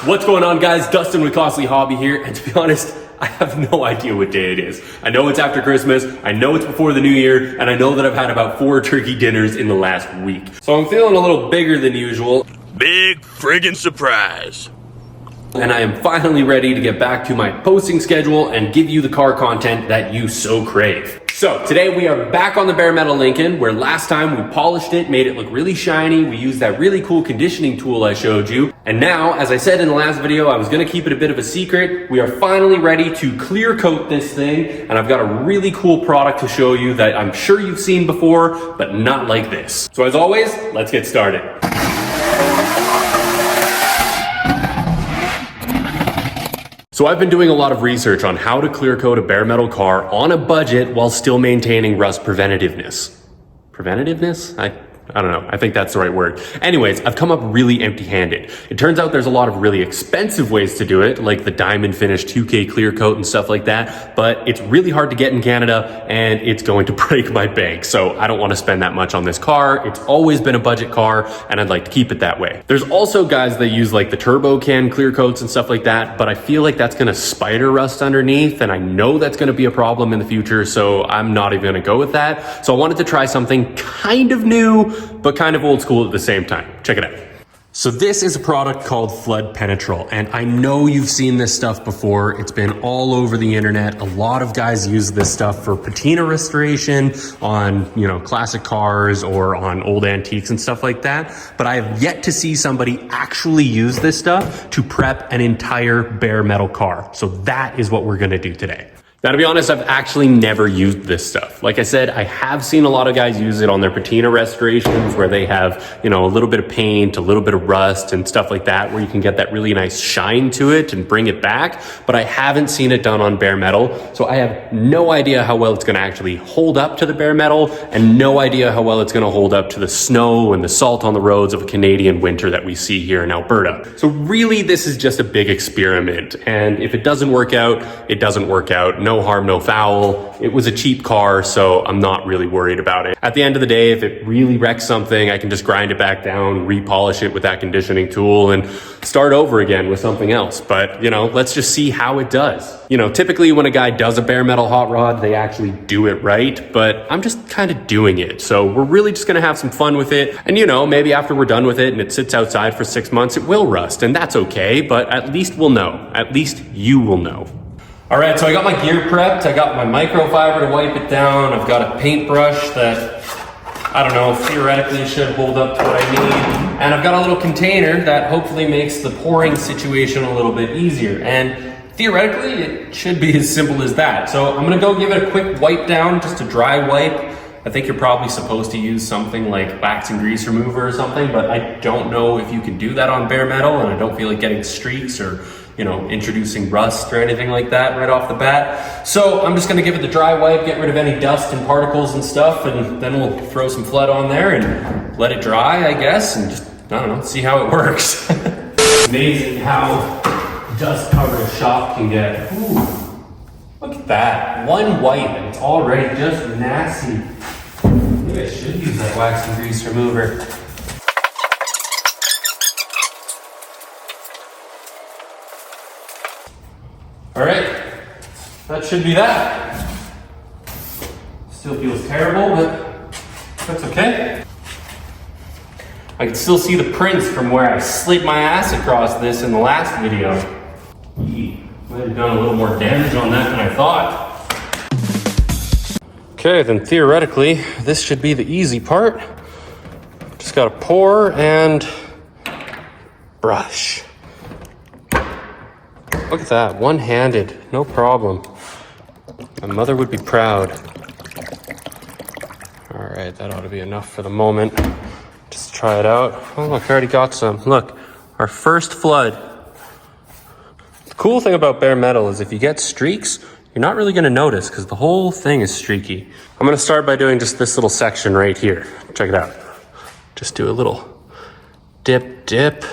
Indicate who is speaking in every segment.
Speaker 1: What's going on, guys? Dustin with Costly Hobby here, and to be honest, I have no idea what day it is. I know it's after Christmas, I know it's before the new year, and I know that I've had about 4 turkey dinners in the last week. So I'm feeling a little bigger than usual.
Speaker 2: Big friggin' surprise.
Speaker 1: And I am finally ready to get back to my posting schedule and give you the car content that you so crave. So today we are back on the bare metal Lincoln, where last time we polished it, made it look really shiny. We used that really cool conditioning tool I showed you. And now, as I said in the last video, I was gonna keep it a bit of a secret. We are finally ready to clear coat this thing. And I've got a really cool product to show you that I'm sure you've seen before, but not like this. So as always, let's get started. So I've been doing a lot of research on how to clear coat a bare metal car on a budget while still maintaining rust preventativeness. Preventativeness? I don't know. I think that's the right word. Anyways, I've come up really empty-handed. It turns out there's a lot of really expensive ways to do it, like the diamond finish 2K clear coat and stuff like that, but it's really hard to get in Canada and it's going to break my bank. So I don't want to spend that much on this car. It's always been a budget car and I'd like to keep it that way. There's also guys that use like the turbo can clear coats and stuff like that, but I feel like that's going to spider rust underneath and I know that's going to be a problem in the future. So I'm not even going to go with that. So I wanted to try something kind of new, but kind of old school at the same time. Check it out. So this is a product called FLOOD Penetrol, and I know you've seen this stuff before. It's been all over the internet. A lot of guys use this stuff for patina restoration on, classic cars or on old antiques and stuff like that. But I have yet to see somebody actually use this stuff to prep an entire bare metal car. So that is what we're gonna do today. Now, to be honest, I've actually never used this stuff. Like I said, I have seen a lot of guys use it on their patina restorations where they have, a little bit of paint, a little bit of rust and stuff like that, where you can get that really nice shine to it and bring it back. But I haven't seen it done on bare metal. So I have no idea how well it's gonna actually hold up to the bare metal and no idea how well it's gonna hold up to the snow and the salt on the roads of a Canadian winter that we see here in Alberta. So really, this is just a big experiment. And if it doesn't work out, it doesn't work out. No harm, no foul. It was a cheap car, so I'm not really worried about it. At the end of the day, if it really wrecks something, I can just grind it back down, repolish it with that conditioning tool and start over again with something else. But, let's just see how it does. Typically when a guy does a bare metal hot rod, they actually do it right, but I'm just kind of doing it. So we're really just gonna have some fun with it. And maybe after we're done with it and it sits outside for 6 months, it will rust, and that's okay, but at least we'll know. At least you will know. All right, so I got my gear prepped. I got my microfiber to wipe it down. I've got a paintbrush that, theoretically should hold up to what I need. And I've got a little container that hopefully makes the pouring situation a little bit easier. And theoretically, it should be as simple as that. So I'm gonna go give it a quick wipe down, just a dry wipe. I think you're probably supposed to use something like wax and grease remover or something, but I don't know if you can do that on bare metal, and I don't feel like getting streaks or introducing rust or anything like that right off the bat. So I'm just gonna give it the dry wipe, get rid of any dust and particles and stuff, and then we'll throw some flood on there and let it dry, I guess, and just, see how it works. Amazing how dust covered a shop can get. Ooh, look at that. One wipe and it's already just nasty. Maybe I should use that wax and grease remover. All right, that should be that. Still feels terrible, but that's okay. I can still see the prints from where I slid my ass across this in the last video. Might have done a little more damage on that than I thought. Okay, then theoretically, this should be the easy part. Just gotta pour and brush. Look at that, one-handed, no problem. My mother would be proud. All right, that ought to be enough for the moment. Just try it out. Oh, look, I already got some. Look, our first flood. The cool thing about bare metal is if you get streaks, you're not really gonna notice because the whole thing is streaky. I'm gonna start by doing just this little section right here. Check it out. Just do a little dip.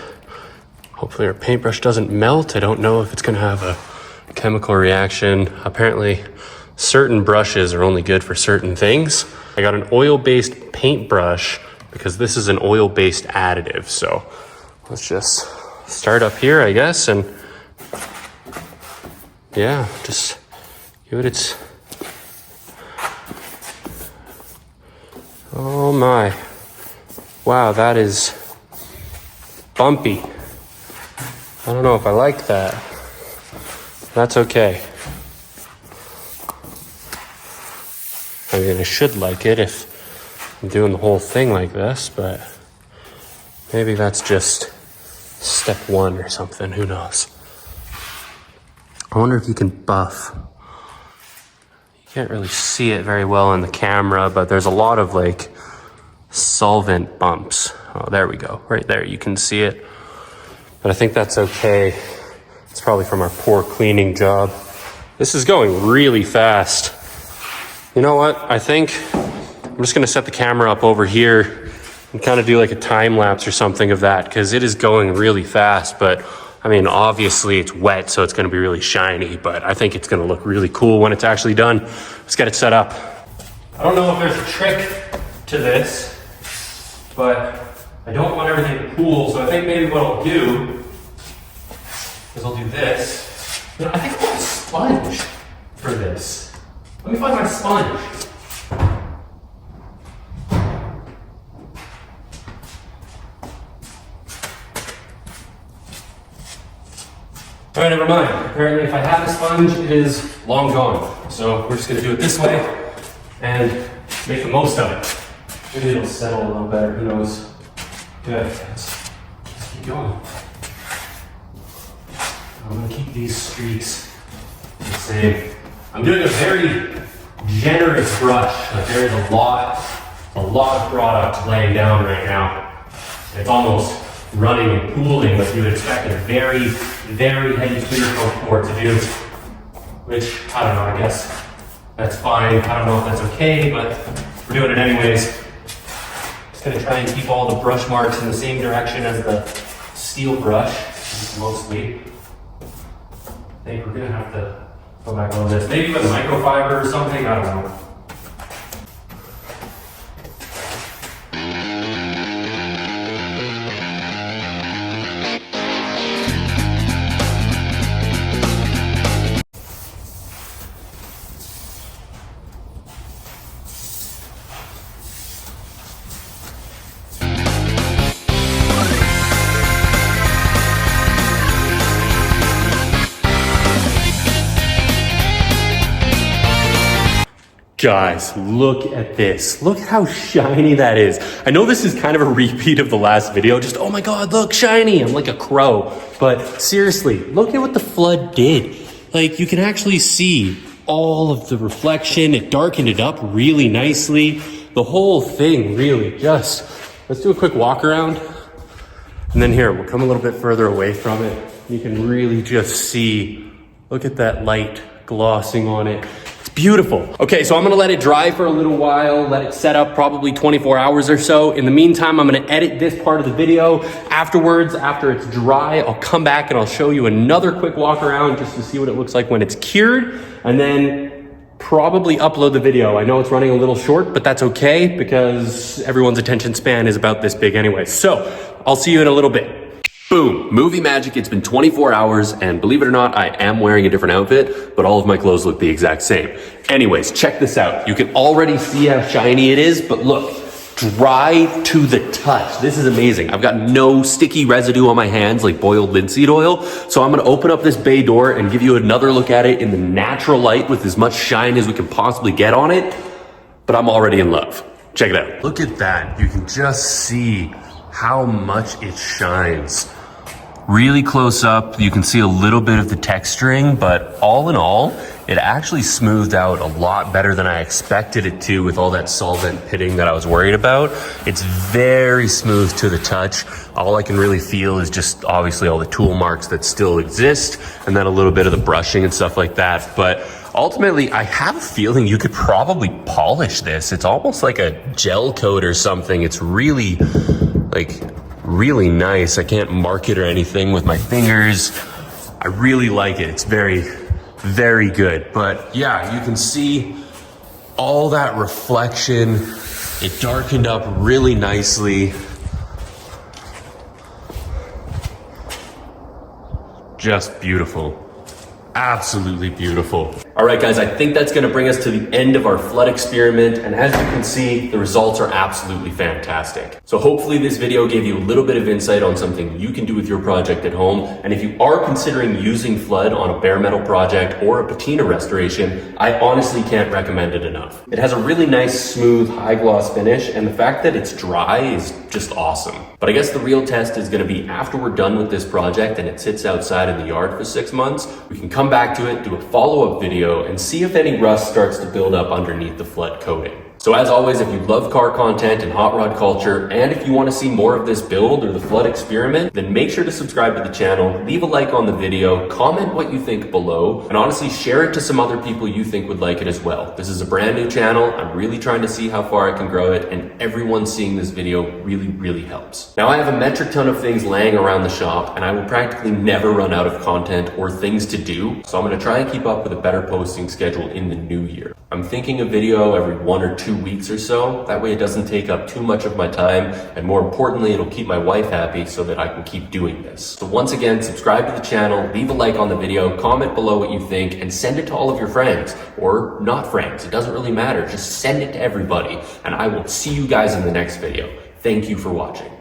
Speaker 1: Hopefully our paintbrush doesn't melt. I don't know if it's gonna have a chemical reaction. Apparently, certain brushes are only good for certain things. I got an oil-based paintbrush because this is an oil-based additive. So let's just start up here, I guess, and yeah, just give it its... Oh my. Wow, that is bumpy. I don't know if I like that. That's okay. I mean, I should like it if I'm doing the whole thing like this, but maybe that's just step one or something, who knows. I wonder if you can buff. You can't really see it very well on the camera, but there's a lot of like solvent bumps. Oh, there we go, right there, you can see it. But I think that's okay. It's probably from our poor cleaning job. This is going really fast. You know what, I think I'm just gonna set the camera up over here and kind of do like a time lapse or something of that, because it is going really fast. But I mean, obviously it's wet, so it's gonna be really shiny, but I think it's gonna look really cool when it's actually done. Let's get it set up. I don't know if there's a trick to this, but I don't want everything to pool, so I think maybe what I'll do is I'll do this. You know, I think I want a sponge for this. Let me find my sponge. All right, never mind. Apparently if I have a sponge, it is long gone. So we're just gonna do it this way and make the most of it. Maybe it'll settle a little better, who knows. Good, let's keep going. I'm gonna keep these streaks the same. I'm doing a very generous brush. Like there's a lot of product laying down right now. It's almost running and pooling like you would expect a very, very heavy clear coat pour to do. Which, I don't know, I guess that's fine. I don't know if that's okay, but we're doing it anyways. Just gonna try and keep all the brush marks in the same direction as the steel brush, mostly. I think we're gonna have to go back on this. Maybe with microfiber or something, I don't know. Guys, look at this. Look how shiny that is. I know this is kind of a repeat of the last video. Just, oh my God, look, shiny. I'm like a crow. But seriously, look at what the flood did. Like, you can actually see all of the reflection. It darkened it up really nicely. The whole thing really just, let's do a quick walk around. And then here, we'll come a little bit further away from it. You can really just see, look at that light glossing on it. Beautiful. Okay, so I'm gonna let it dry for a little while, let it set up probably 24 hours or so. In the meantime, I'm gonna edit this part of the video. Afterwards, after it's dry, I'll come back and I'll show you another quick walk around just to see what it looks like when it's cured, and then probably upload the video. I know it's running a little short, but that's okay because everyone's attention span is about this big anyway. So I'll see you in a little bit. Boom, movie magic. It's been 24 hours and believe it or not, I am wearing a different outfit, but all of my clothes look the exact same. Anyways, check this out. You can already see how shiny it is, but look, dry to the touch. This is amazing. I've got no sticky residue on my hands like boiled linseed oil. So I'm gonna open up this bay door and give you another look at it in the natural light with as much shine as we can possibly get on it. But I'm already in love. Check it out. Look at that. You can just see how much it shines. Really close up, you can see a little bit of the texturing, but all in all, it actually smoothed out a lot better than I expected it to with all that solvent pitting that I was worried about. It's very smooth to the touch. All I can really feel is just obviously all the tool marks that still exist, and then a little bit of the brushing and stuff like that. But ultimately, I have a feeling you could probably polish this. It's almost like a gel coat or something. It's really, really nice. I can't mark it or anything with my fingers. I really like it. It's very, very good. But yeah, you can see all that reflection. It darkened up really nicely. Just beautiful. Absolutely beautiful. All right, guys, I think that's gonna bring us to the end of our flood experiment. And as you can see, the results are absolutely fantastic. So hopefully this video gave you a little bit of insight on something you can do with your project at home. And if you are considering using flood on a bare metal project or a patina restoration, I honestly can't recommend it enough. It has a really nice, smooth, high gloss finish. And the fact that it's dry is just awesome. But I guess the real test is gonna be after we're done with this project and it sits outside in the yard for 6 months, we can come back to it, do a follow-up video, and see if any rust starts to build up underneath the flood coating. So as always, if you love car content and hot rod culture, and if you want to see more of this build or the flood experiment, then make sure to subscribe to the channel, leave a like on the video, comment what you think below, and honestly share it to some other people you think would like it as well. This is a brand new channel. I'm really trying to see how far I can grow it, and everyone seeing this video really helps. Now I have a metric ton of things laying around the shop, and I will practically never run out of content or things to do, so I'm going to try and keep up with a better posting schedule in the new year. I'm thinking a video every 1 or 2 weeks or so. That way it doesn't take up too much of my time, and more importantly, it'll keep my wife happy so that I can keep doing this. So once again, subscribe to the channel, leave a like on the video, comment below what you think, and send it to all of your friends, or not friends. It doesn't really matter. Just send it to everybody, and I will see you guys in the next video. Thank you for watching.